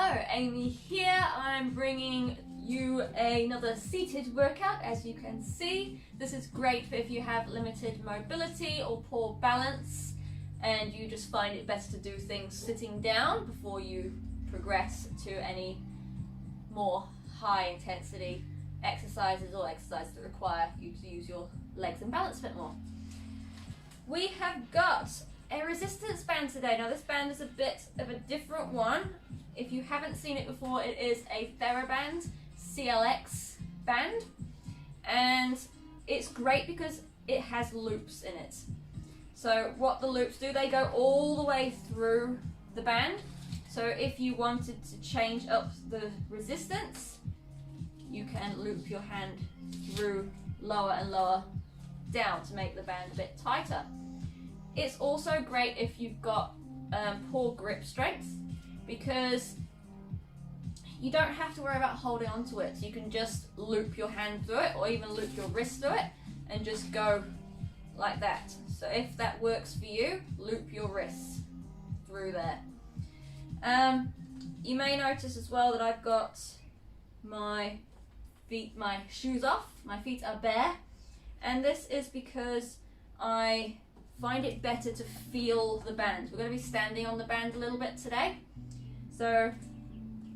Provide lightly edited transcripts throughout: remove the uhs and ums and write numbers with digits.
Hello, Amy here. I'm bringing you another seated workout. As you can see, this is great for if you have limited mobility or poor balance and you just find it best to do things sitting down before you progress to any more high intensity exercises or exercises that require you to use your legs and balance a bit more. We have got a resistance band today. Now this band is a bit of a different one. If you haven't seen it before, it is a Theraband CLX band, and it's great because it has loops in it. So what the loops do, they go all the way through the band. So if you wanted to change up the resistance, you can loop your hand through lower and lower down to make the band a bit tighter. It's also great if you've got poor grip strength, because you don't have to worry about holding onto it. You can just loop your hand through it, or even loop your wrist through it and just go like that. So if that works for you, loop your wrists through there. You may notice as well that I've got my shoes off. My feet are bare, and this is because I find it better to feel the band. We're going to be standing on the band a little bit today. So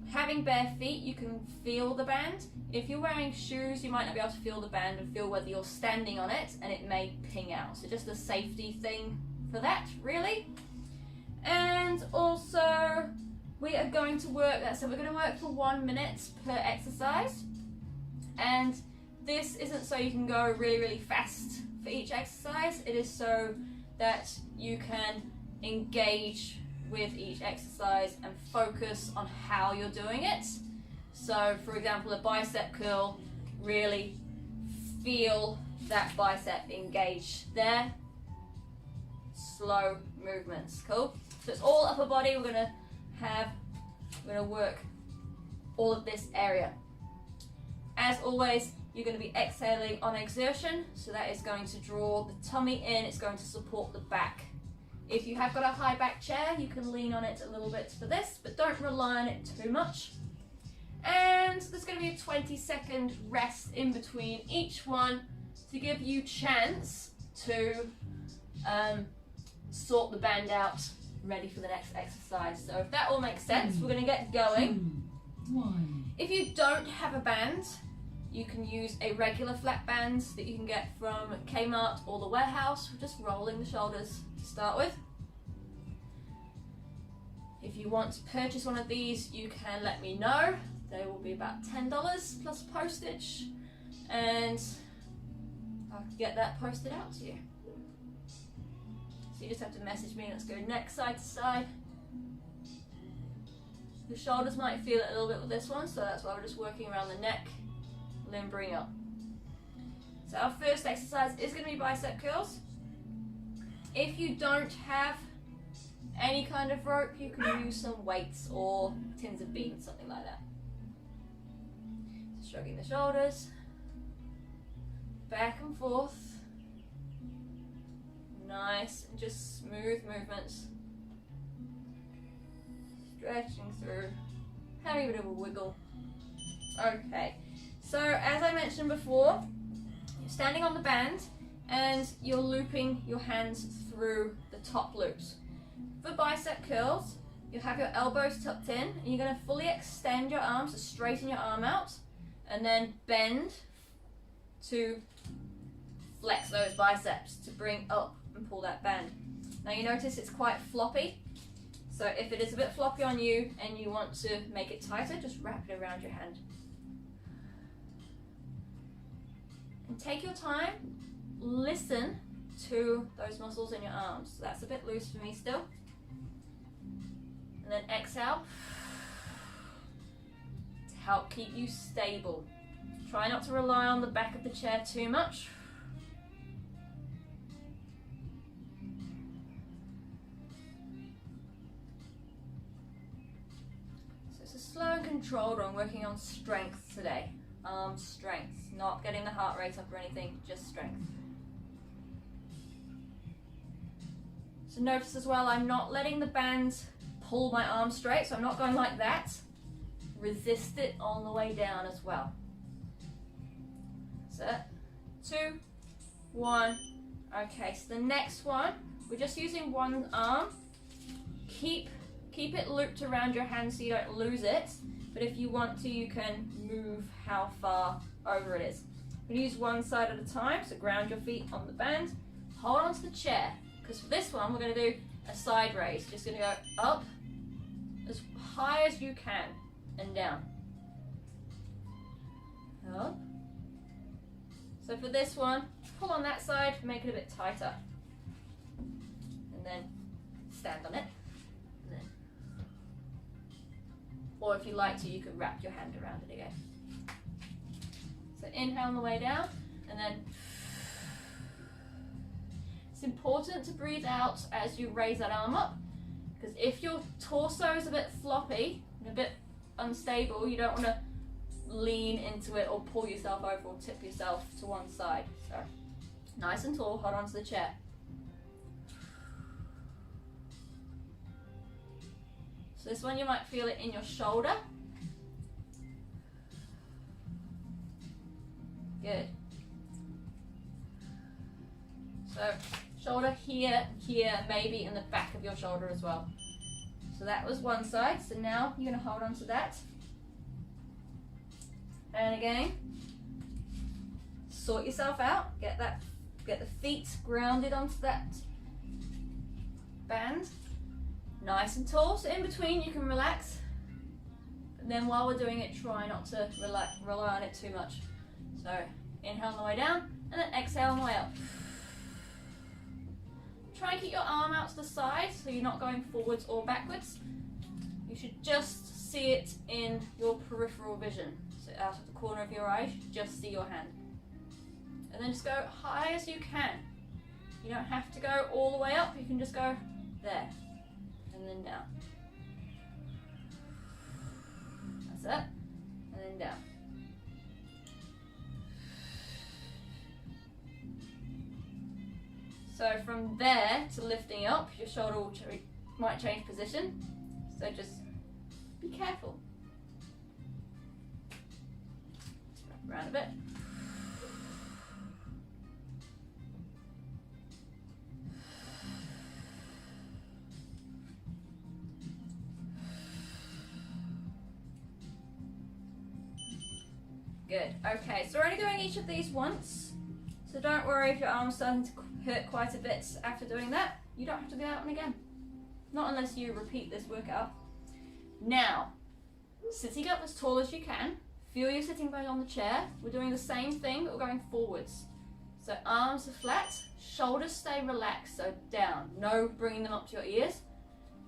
having bare feet, you can feel the band. If you're wearing shoes, you might not be able to feel the band and feel whether you're standing on it, and it may ping out. So just a safety thing for that, really. And also we are going to work that. So we're going to work for 1 minute per exercise. And this isn't so you can go really, really fast for each exercise. It is so that you can engage with each exercise and focus on how you're doing it. So for example, a bicep curl, really feel that bicep engage there. Slow movements, cool? So it's all upper body. We're gonna work all of this area. As always, you're going to be exhaling on exertion, so that is going to draw the tummy in, it's going to support the back. If you have got a high back chair, you can lean on it a little bit for this, but don't rely on it too much. And there's going to be a 20-second rest in between each one to give you chance to sort the band out, ready for the next exercise. So if that all makes sense, we're going to get going. 2, 1. If you don't have a band, you can use a regular flat band that you can get from Kmart or the warehouse, just rolling the shoulders to start with. If you want to purchase one of these, you can let me know. They will be about $10 plus postage, and I'll get that posted out to you. So you just have to message me. Let's go neck, side to side. The shoulders might feel it a little bit with this one, so that's why we're just working around the neck, limbering up. So our first exercise is going to be bicep curls. If you don't have any kind of rope, you can use some weights or tins of beans, something like that. So shrugging the shoulders, back and forth. Nice, and just smooth movements. Stretching through, having a bit of a wiggle. Okay, so as I mentioned before, you're standing on the band and you're looping your hands through the top loops. For bicep curls, you'll have your elbows tucked in, and you're going to fully extend your arms, so straighten your arm out, and then bend to flex those biceps to bring up and pull that band. Now you notice it's quite floppy. So if it is a bit floppy on you and you want to make it tighter, just wrap it around your hand. And take your time, listen to those muscles in your arms. So that's a bit loose for me still. And then exhale to help keep you stable. Try not to rely on the back of the chair too much. Slow and controlled on working on strength today. Arm strength, not getting the heart rate up or anything, just strength. So notice as well, I'm not letting the band pull my arm straight, so I'm not going like that. resist it on the way down as well. So 2, 1. Okay, so the next one, we're just using one arm. Keep it looped around your hand so you don't lose it, but if you want to, you can move how far over it is. We're going to use one side at a time, so ground your feet on the band, hold on to the chair, because for this one we're going to do a side raise. Just going to go up as high as you can and down. Up. So for this one, pull on that side, make it a bit tighter, and then stand on it. Or if you like to, you could wrap your hand around it again. So inhale on the way down, and then it's important to breathe out as you raise that arm up, because if your torso is a bit floppy and a bit unstable, you don't want to lean into it or pull yourself over or tip yourself to one side. So nice and tall, hold on to the chair. So this one you might feel it in your shoulder. Good. So shoulder here, here, maybe in the back of your shoulder as well. So that was one side. So now you're going to hold on to that. And again, sort yourself out. Get the feet grounded onto that band. Nice and tall, so in between you can relax, and then while we're doing it, try not to rely on it too much. So inhale on the way down, and then exhale on the way up. Try and keep your arm out to the side so you're not going forwards or backwards. You should just see it in your peripheral vision. So out of the corner of your eye, you should just see your hand. And then just go high as you can. You don't have to go all the way up, you can just go there. And then down. That's it. And then down. So from there to lifting up, your shoulder might change position. So just be careful. Wrap around a bit. Good. Okay, so we're only doing each of these once, so don't worry if your arm's starting to hurt quite a bit after doing that. You don't have to do that one again. Not unless you repeat this workout. Now, sitting up as tall as you can, feel your sitting bone on the chair. We're doing the same thing, but we're going forwards. So arms are flat, shoulders stay relaxed, so down. No bringing them up to your ears.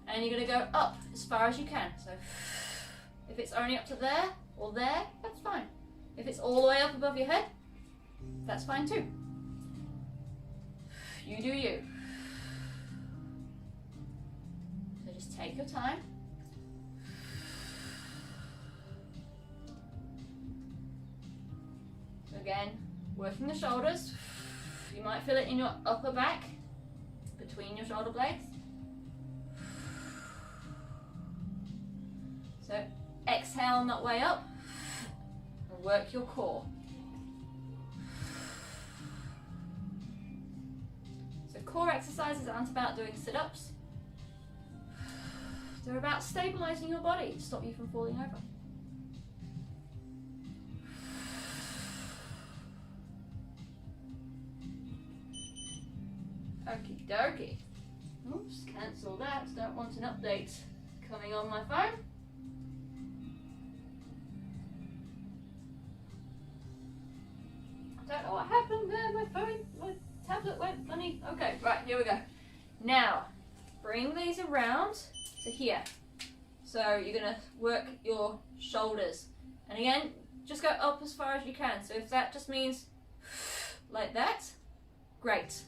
And you're going to go up as far as you can. So if it's only up to there or there, that's fine. If it's all the way up above your head, that's fine too. You do you. So just take your time. So again, working the shoulders. You might feel it in your upper back, between your shoulder blades. So exhale on that way up. Work your core. So core exercises aren't about doing sit-ups. They're about stabilizing your body to stop you from falling over. Okie dokie. Oops, cancel that. Don't want an update coming on my phone. Don't know what happened there, my phone, my tablet went funny. Okay, right, here we go. Now, bring these around to here. So you're gonna work your shoulders. And again, just go up as far as you can. So if that just means like that, great.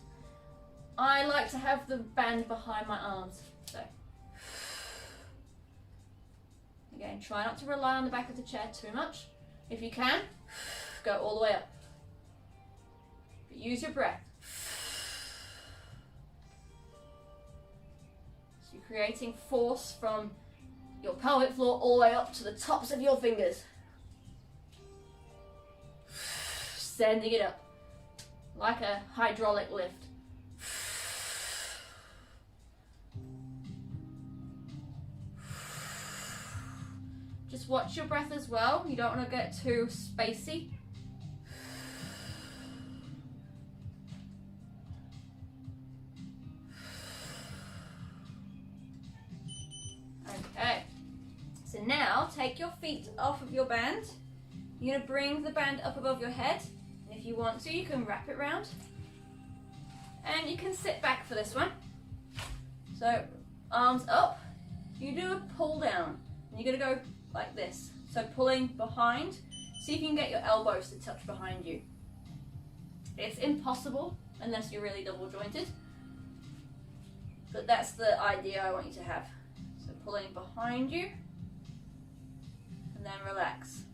I like to have the band behind my arms. So again, try not to rely on the back of the chair too much. If you can, go all the way up. But use your breath. So you're creating force from your pelvic floor all the way up to the tops of your fingers. Sending it up like a hydraulic lift. Just watch your breath as well. You don't want to get too spacey. Okay. So now take your feet off of your band. You're going to bring the band up above your head. And if you want to, you can wrap it round. And you can sit back for this one. So arms up. You do a pull down. And you're going to go like this. So pulling behind. See if you can get your elbows to touch behind you. It's impossible unless you're really double jointed. But that's the idea I want you to have. So pulling behind you. And then relax.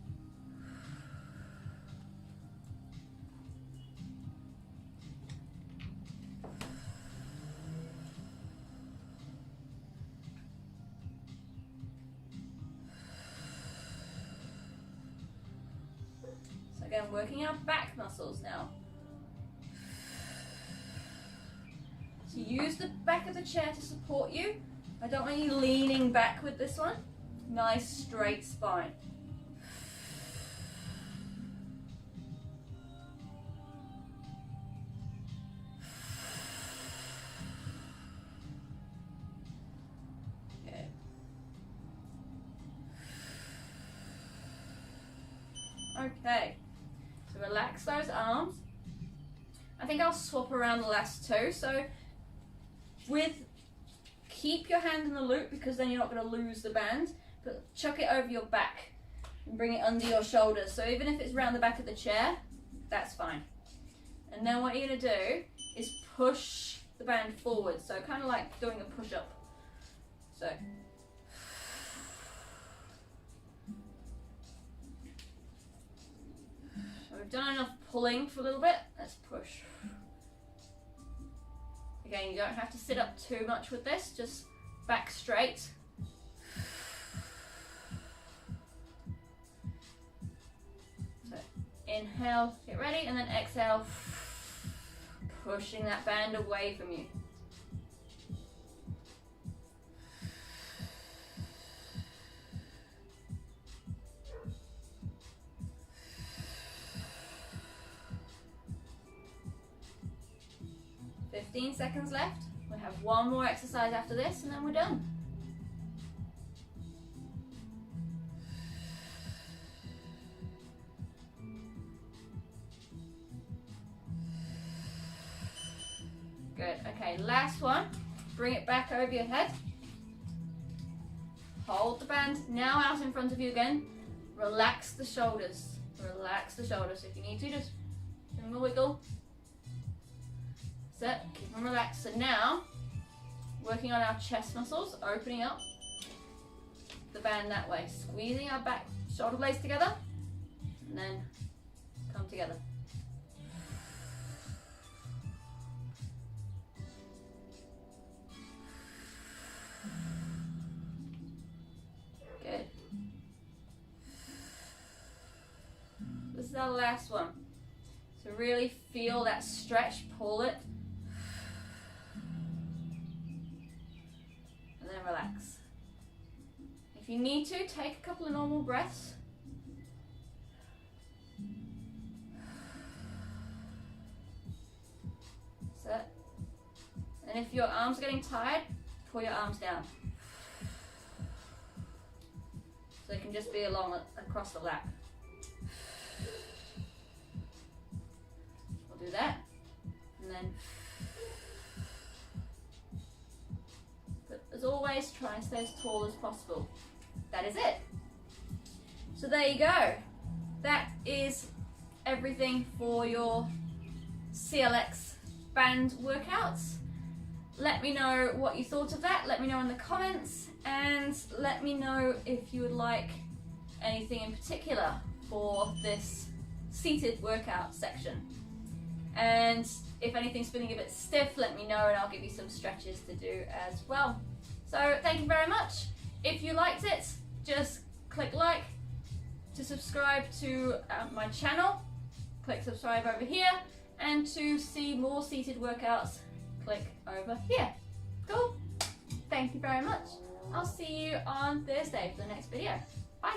Again, working our back muscles now. So use the back of the chair to support you. I don't want you leaning back with this one. Nice straight spine. Good. Okay. Relax those arms. I think I'll swap around the last two. So keep your hand in the loop because then you're not going to lose the band, but chuck it over your back and bring it under your shoulders. So even if it's around the back of the chair, that's fine. And then what you're going to do is push the band forward. So kind of like doing a push-up. So we've done enough pulling for a little bit. Let's push. Again, you don't have to sit up too much with this. Just back straight. So inhale, get ready, and then exhale, pushing that band away from you. $15 seconds left. We have one more exercise after this and then we're done. Good. Okay, last one. Bring it back over your head. Hold the band now out in front of you again. Relax the shoulders. Relax the shoulders. If you need to, just give them a wiggle. Set, keep them relaxed. So now, working on our chest muscles, opening up the band that way, squeezing our back shoulder blades together, and then come together. Good. This is our last one. So really feel that stretch, pull it. And then relax. If you need to, take a couple of normal breaths. Set. And if your arms are getting tired, pull your arms down. So they can just be along across the lap. We'll do that. And then, but as always, try and stay as tall as possible. That is it. So there you go. That is everything for your CLX band workouts. Let me know what you thought of that. Let me know in the comments, and let me know if you would like anything in particular for this seated workout section. And if anything's feeling a bit stiff, let me know and I'll give you some stretches to do as well. So thank you very much. If you liked it, just click like. To subscribe to my channel, click subscribe over here, and to see more seated workouts, click over here. Cool. Thank you very much. I'll see you on Thursday for the next video.